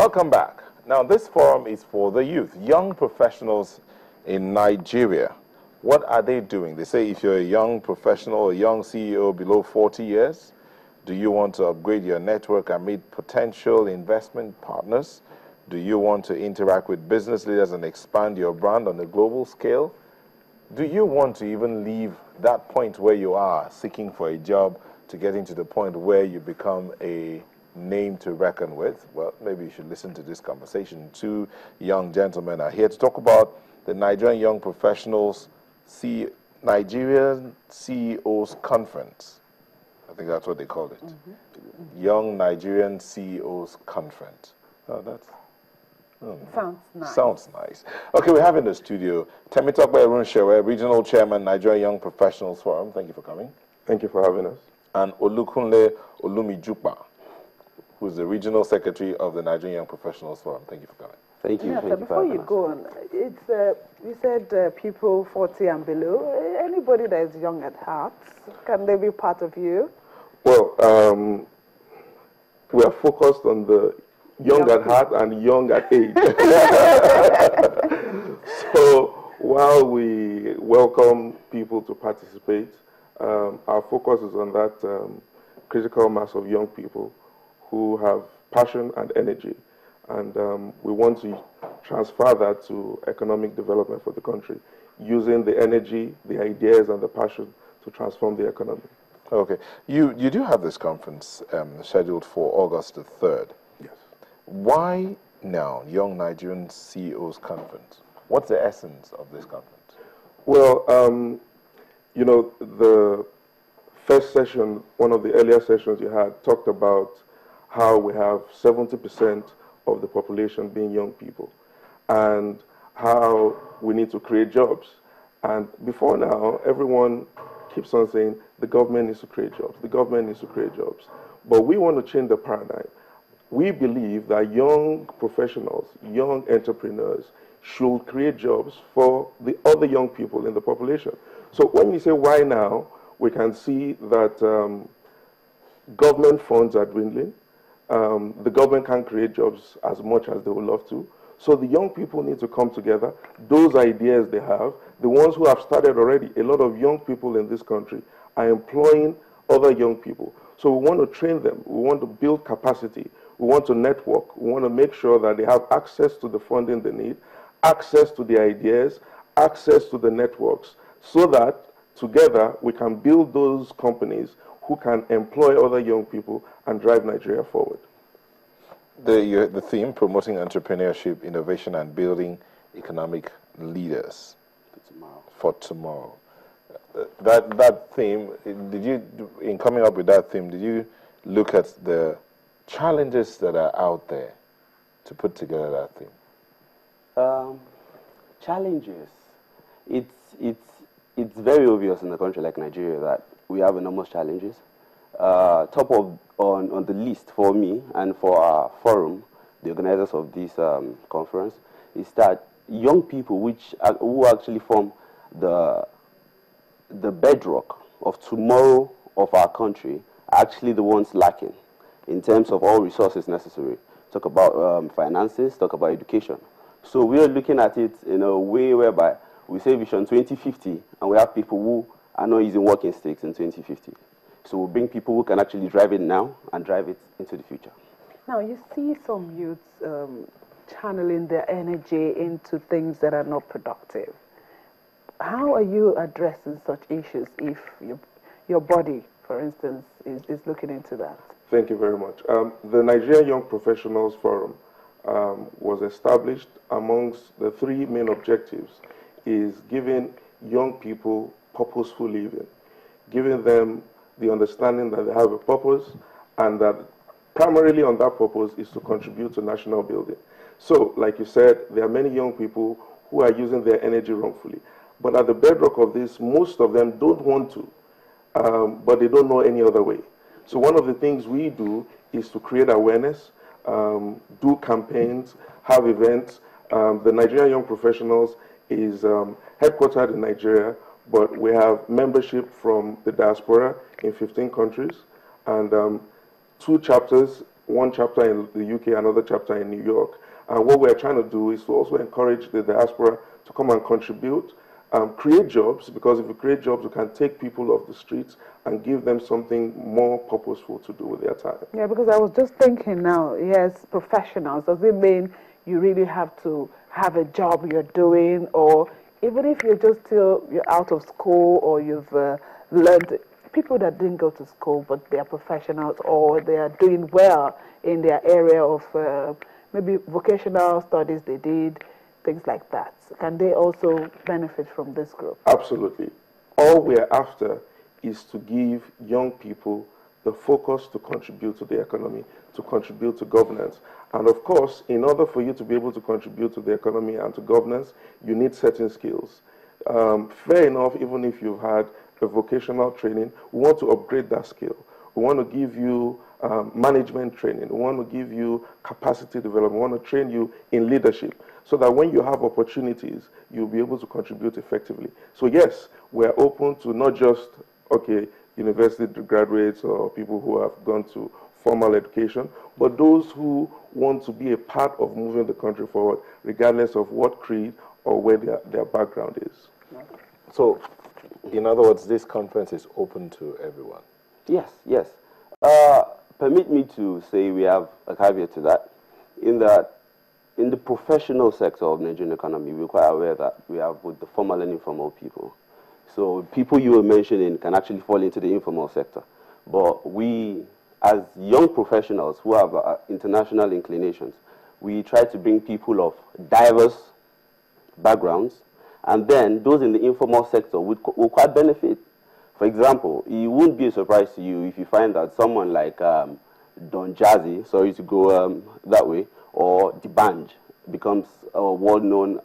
Welcome back. Now, this forum is for the youth, young professionals in Nigeria. What are they doing? They say if you're a young professional, a young CEO below 40 years, do you want to upgrade your network and meet potential investment partners? Do you want to interact with business leaders and expand your brand on a global scale? Do you want to even leave that point where you are seeking for a job to getting to the point where you become a name to reckon with? Well, maybe you should listen to this conversation. Two young gentlemen are here to talk about the Nigerian Young Professionals Nigerian CEOs Conference. I think that's what they called it. Young Nigerian CEOs Conference. Oh, that's... Sounds nice. Sounds nice. Okay, we have in the studio Temitope Erunshewe, Regional Chairman, Nigerian Young Professionals Forum. Thank you for coming. Thank you for having us. And Olukunle Olumijupa, who's the Regional Secretary of the Nigerian Young Professionals Forum. Thank you for coming. Thank you. Yeah, Thank you before you go on, it's you said people 40 and below. Anybody that is young at heart, can they be part of you? Well, we are focused on the young at heart and young at age. So while we welcome people to participate, our focus is on that critical mass of young people who have passion and energy. And we want to transfer that to economic development for the country, using the energy, the ideas, and the passion to transform the economy. Okay. You do have this conference scheduled for August the 3rd. Yes. Why now, Young Nigerian CEOs Conference? What's the essence of this conference? Well, you know, the first session, one of the earlier sessions you had, talked about how we have 70% of the population being young people and how we need to create jobs. And before now, everyone keeps on saying the government needs to create jobs, the government needs to create jobs. But we want to change the paradigm. We believe that young professionals, young entrepreneurs should create jobs for the other young people in the population. So when you say why now, we can see that government funds are dwindling. The government can't create jobs as much as they would love to. So the young people need to come together. Those ideas they have, the ones who have started already, a lot of young people in this country are employing other young people. So we want to train them. We want to build capacity. We want to network. We want to make sure that they have access to the funding they need, access to the ideas, access to the networks, so that together we can build those companies who can employ other young people and drive Nigeria forward. The theme, promoting entrepreneurship, innovation, and building economic leaders for tomorrow. That theme, in coming up with that theme, did you look at the challenges that are out there to put together that theme? Challenges. It's very obvious in a country like Nigeria that we have enormous challenges. Top on the list for me and for our forum, the organizers of this conference, is that young people who actually form the bedrock of tomorrow of our country are actually the ones lacking in terms of all resources necessary. Talk about finances, talk about education. So we are looking at it in a way whereby we say Vision 2050, and we have people who are not using walking sticks in 2050. So we bring people who can actually drive it now and drive it into the future. Now, you see some youths channeling their energy into things that are not productive. How are you addressing such issues if your body, for instance, is looking into that? Thank you very much. The Nigerian Young Professionals Forum was established amongst the three main objectives is giving young people purposeful living, giving them the understanding that they have a purpose and that primarily on that purpose is to contribute to national building. So, like you said, there are many young people who are using their energy wrongfully. But at the bedrock of this, most of them don't want to, but they don't know any other way. So one of the things we do is to create awareness, do campaigns, have events. The Nigerian Young Professionals is headquartered in Nigeria, but we have membership from the diaspora in 15 countries and 2 chapters one chapter in the UK, another chapter in New York. And what we're trying to do is to also encourage the diaspora to come and contribute, create jobs, because if we create jobs, we can take people off the streets and give them something more purposeful to do with their time. Yeah, because I was just thinking now, yes, professionals, does it mean you really have to have a job you're doing, or even if you're out of school, or you've learned, people that didn't go to school but they are professionals, or they are doing well in their area of maybe vocational studies they did, things like that. Can they also benefit from this group? Absolutely. All we're after is to give young people the focus to contribute to the economy, to contribute to governance. And of course, in order for you to be able to contribute to the economy and to governance, you need certain skills. Fair enough, even if you've had a vocational training, we want to upgrade that skill. We want to give you management training. We want to give you capacity development. We want to train you in leadership so that when you have opportunities, you'll be able to contribute effectively. So yes, we're open to not just, okay, university graduates or people who have gone to formal education, but those who want to be a part of moving the country forward, regardless of what creed or where their background is. So, in other words, this conference is open to everyone. Yes, yes. Permit me to say we have a caveat to that, in the professional sector of the Nigerian economy, we're quite aware that we have both the formal and informal people. So people you were mentioning can actually fall into the informal sector. But we, as young professionals who have international inclinations, we try to bring people of diverse backgrounds, and then those in the informal sector will quite benefit. For example, it wouldn't be a surprise to you if you find that someone like Don Jazzy, sorry to go that way, or D'banj becomes a world-known